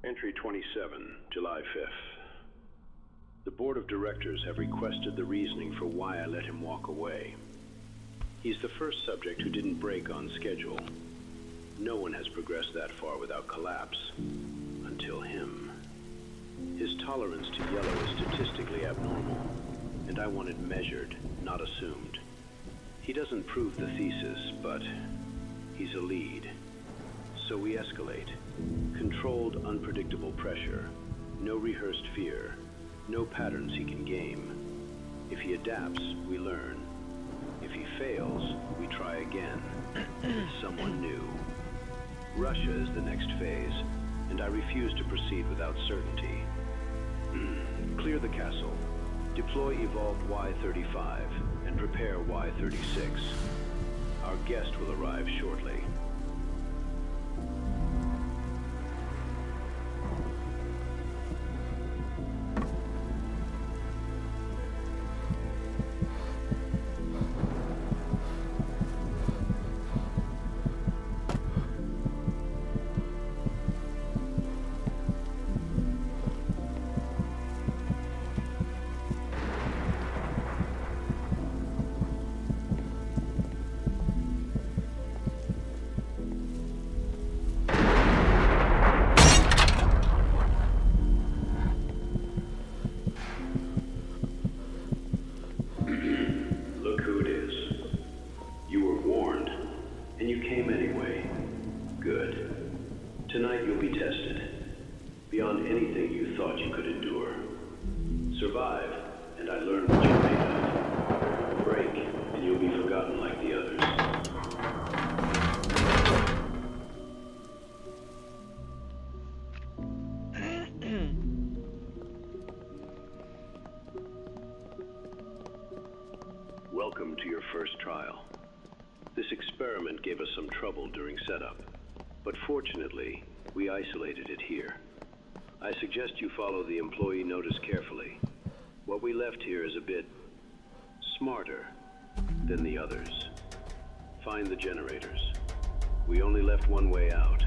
Entry 27, July 5th. The board of directors have requested the reasoning for why I let him walk away. He's the first subject who didn't break on schedule. No one has progressed that far without collapse. Until him. His tolerance to yellow is statistically abnormal, and I want it measured, not assumed. He doesn't prove the thesis, but he's a lead. So we escalate. Controlled, unpredictable pressure. No rehearsed fear. No patterns he can game. If he adapts, we learn. If he fails, we try again. With someone new. Russia is the next phase, and I refuse to proceed without certainty. Clear the castle. Deploy Evolved Y-35 and prepare Y-36. Our guest will arrive shortly. Tonight you'll be tested, beyond anything you thought you could endure. Survive, and I learn what you're made of. Break, and you'll be forgotten like the others. Welcome to your first trial. This experiment gave us some trouble during setup. But fortunately, we isolated it here. I suggest you follow the employee notice carefully. What we left here is a bit smarter than the others. Find the generators. We only left one way out.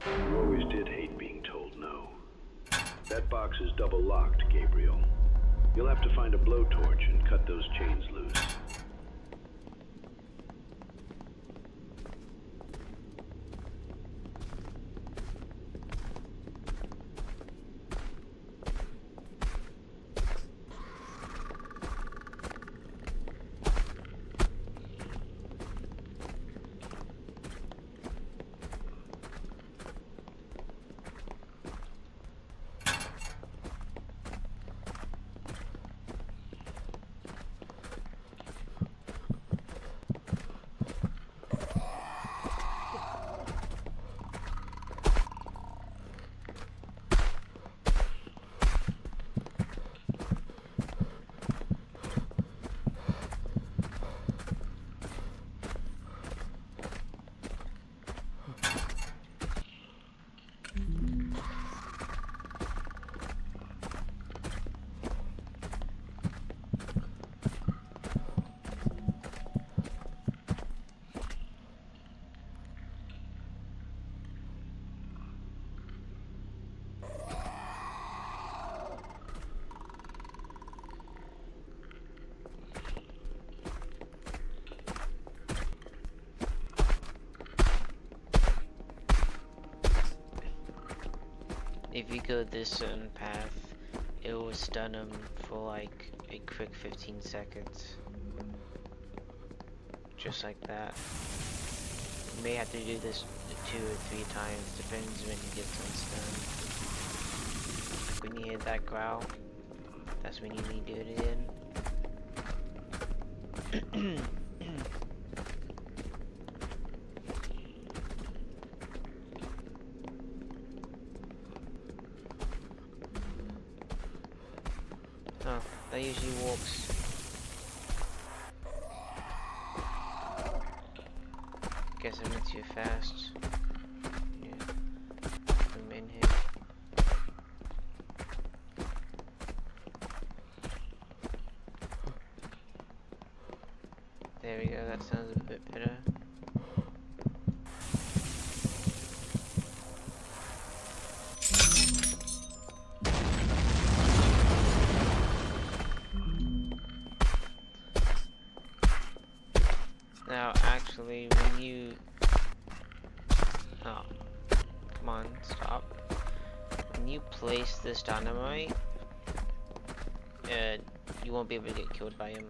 You always did hate being told no. That box is double locked, Gabriel. You'll have to find a blowtorch and cut those chains loose. if you go this certain path, it will stun him for like a quick 15 seconds. Just like that. You may have to do this 2 or 3 times, depends when he gets unstunned. Like when you hear that growl, that's when you need to do it again. Oh, that usually walks. Guess I went too fast. Yeah, I'm in here. There we go, that sounds a bit better. Now, actually, when you... Oh, come on, stop. When you place this dynamite, you won't be able to get killed by him.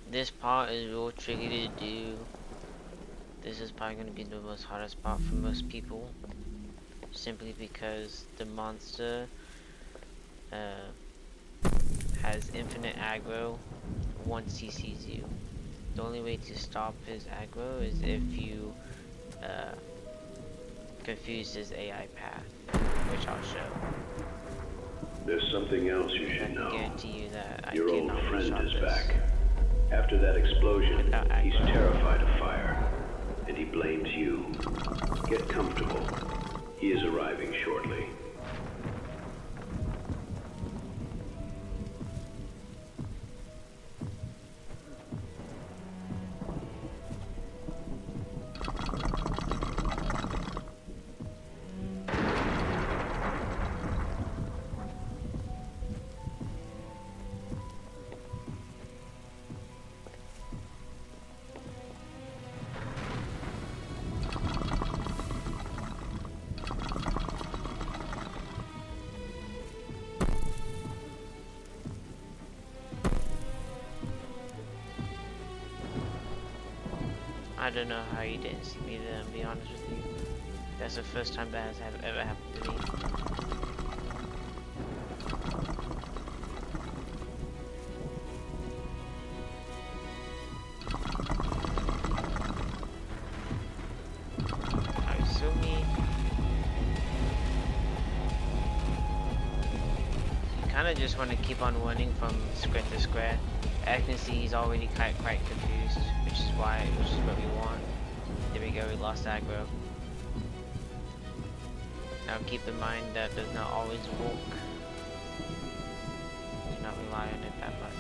This part is real tricky to do. This is probably going to be the most hardest part for most people, simply because the monster has infinite aggro once he sees you. The only way to stop his aggro is if you confuse his AI path, which I'll show. There's something else you should know. I can guarantee you that Your old cannot friend stop is this. back. After that explosion, Without he's aggro. terrified of fire, and he blames you. Get comfortable. He is arriving shortly. I don't know how you didn't see me there, to be honest with you. That's the first time that has ever happened to me. Alright, so me. You kinda just want to keep on running from square to square. I can see he's already quite confused, which is what we want. There we go, we lost aggro. Now keep in mind that does not always walk. Do not rely on it that much.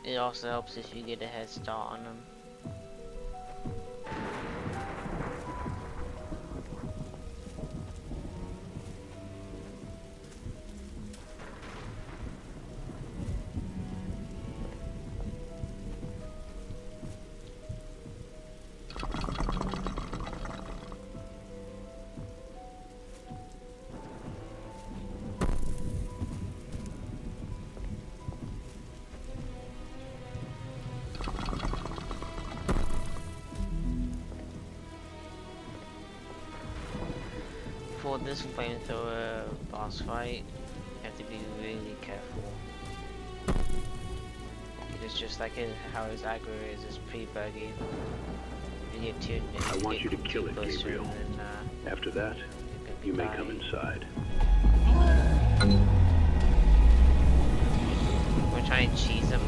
It also helps if you get a head start on them. for this flamethrower boss fight, you have to be really careful. It's just like how his aggro is, it's pretty buggy. If you get too I want you to kill it, Gabriel. After that, you may come inside. We're trying to cheese him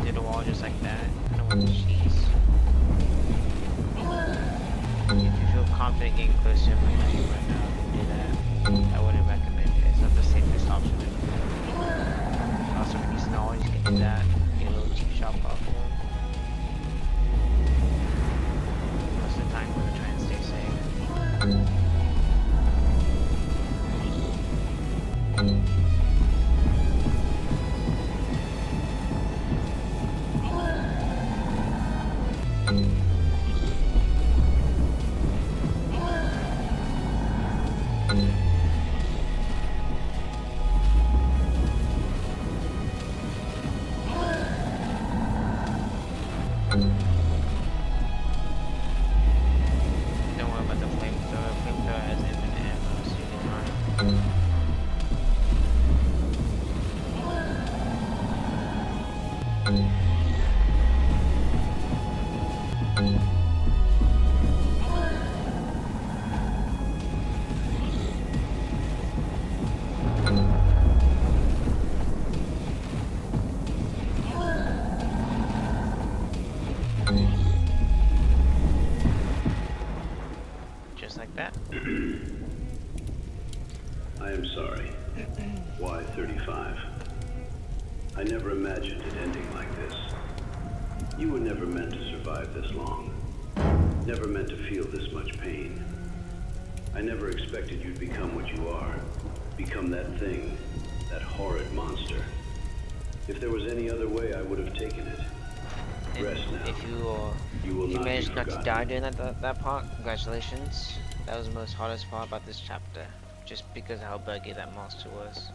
through the wall just like that. I don't want to cheese. If you feel confident getting close to him right now, you can do that. I wouldn't recommend it. It's not the safest option. Also, when he's not, you can do that. Get a little cheap shot off of him. Most of the time, we're trying to stay safe. Just like that. I am sorry. Why 35? I never imagined it ending like this. You were never meant to survive this long. Never meant to feel this much pain. I never expected you'd become what you are. Become that thing. That horrid monster. If there was any other way, I would have taken it. And rest now. If you managed not to die during that part, congratulations. That was the most hardest part about this chapter. Just because of how buggy that monster was.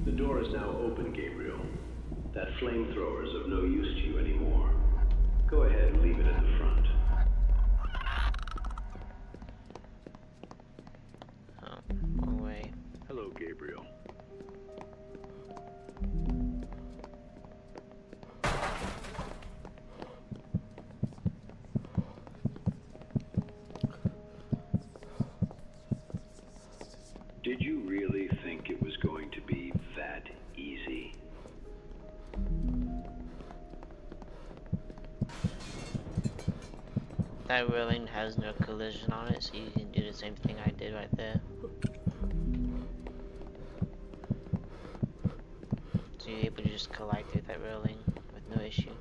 The door is now open, Gabriel. That flamethrower is of no use to you anymore. Go ahead and leave it at the front. Oh, wrong way. Hello, Gabriel. Did you really think it was going to be that easy? That railing has no collision on it, so you can do the same thing I did right there. So you're able to just collide through that railing with no issue.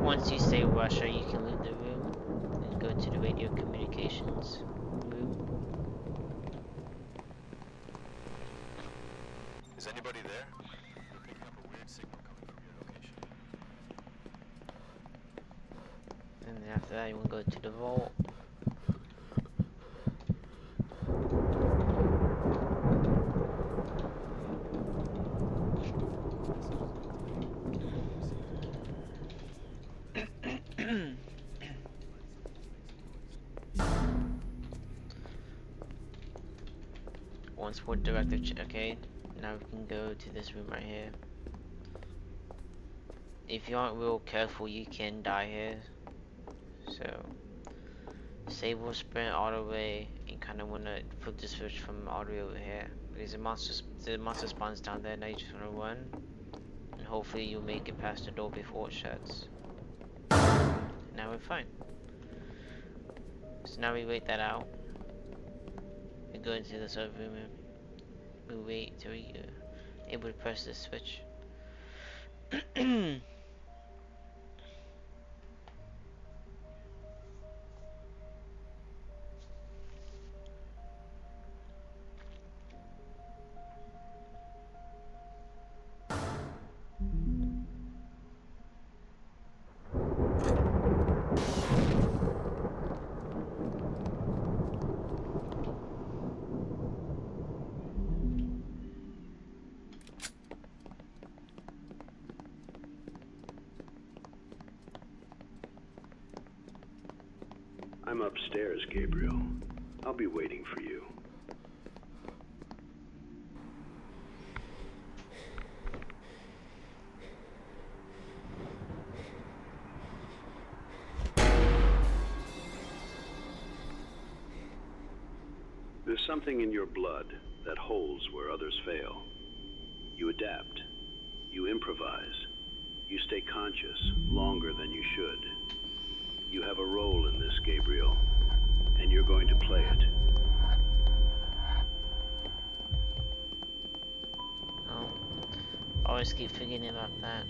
Once you say Russia, you can leave the room and go to the radio communications room. Is anybody there? We're picking up a weird signal coming from your location. And then after that, you want to go to the vault. One sport directive, okay, now we can go to this room right here. If you aren't real careful, you can die here. So, save or sprint all the way you kind of want to flip the switch from all the way over here because the monster spawns down there. Now you just want to run, and hopefully you'll make it past the door before it shuts. Now we're fine. So now we wait that out. We go into this other room and we wait till we able to press the switch. I'm upstairs, Gabriel. I'll be waiting for you. There's something in your blood that holds where others fail. You adapt. You improvise. You stay conscious longer than you should. You have a role in this, Gabriel, and you're going to play it. Oh, I always keep forgetting about that.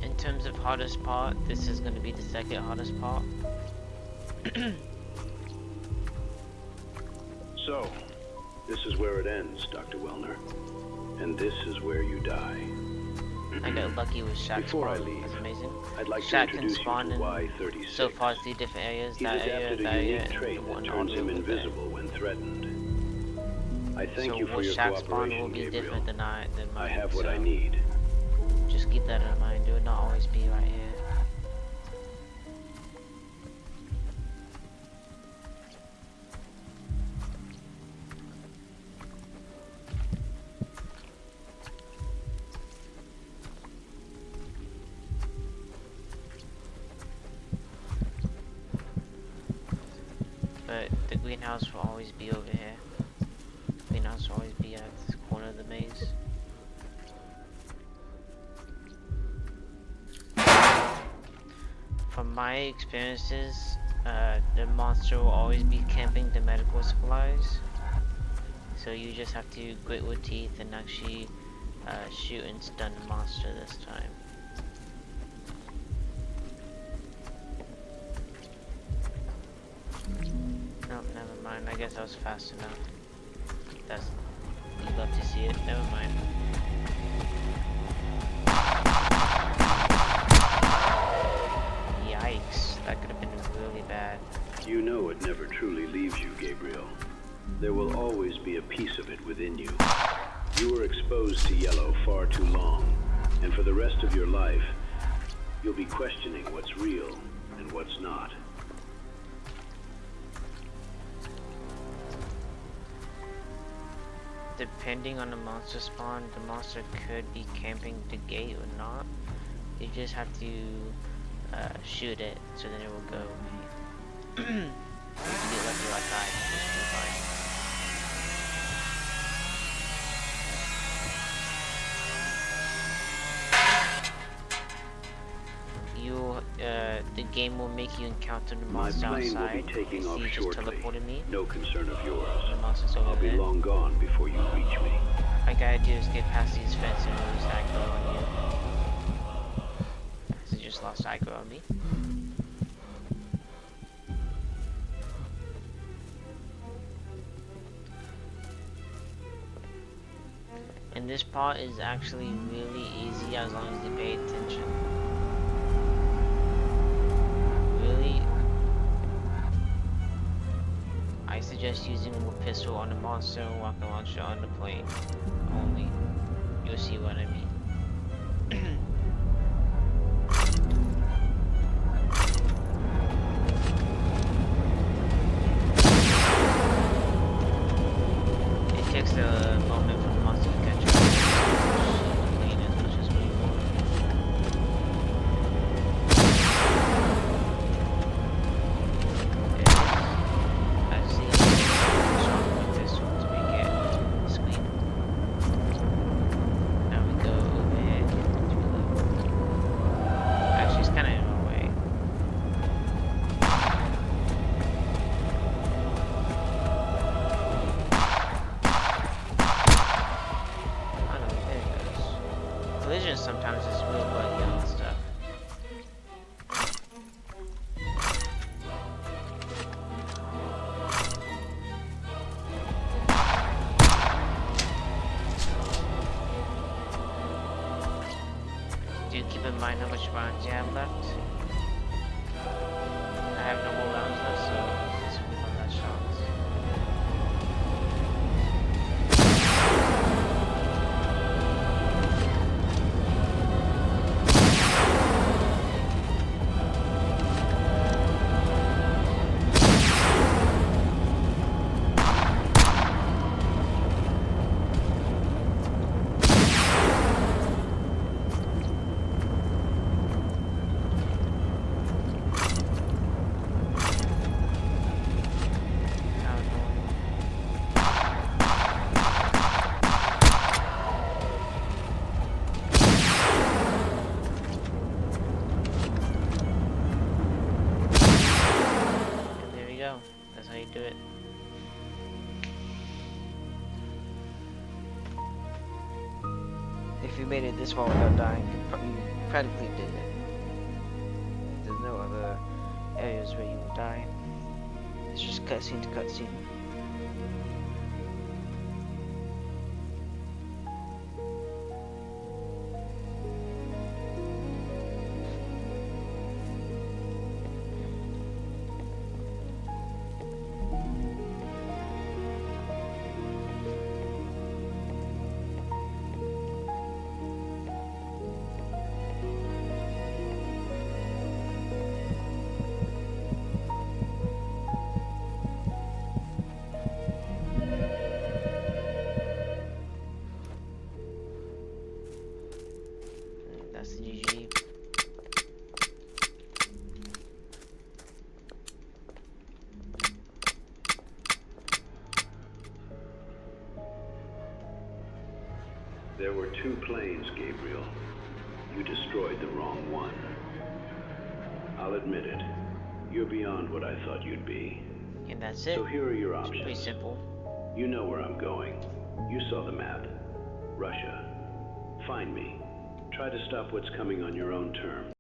In terms of hardest part, this is going to be the second hardest part. So, this is where it ends, Dr. Wellner. And this is where you die. I got lucky with Shack Before I spawn. leave, That's amazing. I'd like to Shack can introduce you spawn to in Y-36. so far 3 different areas. He's That area, adapted that a area, unique and trait the that one turns him over there. invisible when threatened. I thank So you for what your Shack spawn cooperation, will be Gabriel. different than mine. I have what so I need. Just keep that in mind. It will not always be right here. But the greenhouse will always be over here. Greenhouse will always be at this corner of the maze. From my experiences, the monster will always be camping the medical supplies. So you just have to grit with teeth and actually shoot and stun the monster this time. Nope, never mind. I guess I was fast enough. That's... You'd love to see it. Never mind. Yikes. That could have been really bad. You know it never truly leaves you, Gabriel. There will always be a piece of it within you. You were exposed to yellow far too long, and for the rest of your life, you'll be questioning what's real and what's not. Depending on the monster spawn, the monster could be camping the gate or not. You just have to shoot it, so then it will go away. If you get lucky like that, you should be fine. The game will make you encounter the My monster plane will outside. be taking You off see, just shortly. teleported me. No concern of yours. The monster's over I'll be there. long gone before you reach me. All I gotta do is get past these fences and lose aggro on you. So you just lost aggro on me. And this part is actually really easy as long as you pay attention. Really, I suggest suggest using a pistol on the monster and rocket launcher on the plane only. You'll see what I mean. It takes a moment for the monster to catch up to the plane as much as we want. Sometimes it's real buggy and stuff. Do keep in mind how much rounds you have left. I have no more rounds left, so let's move on that shots. That's how you do it. If you made it this far without dying, you practically did it. There's no other areas where you would die. It's just cutscene to cutscene. That's the GG. There were 2 planes, Gabriel. You destroyed the wrong one. I'll admit it. You're beyond what I thought you'd be. And that's it. So here are your It's options. pretty simple. You know where I'm going. You saw the map. Russia. Find me. Try to stop what's coming on your own terms.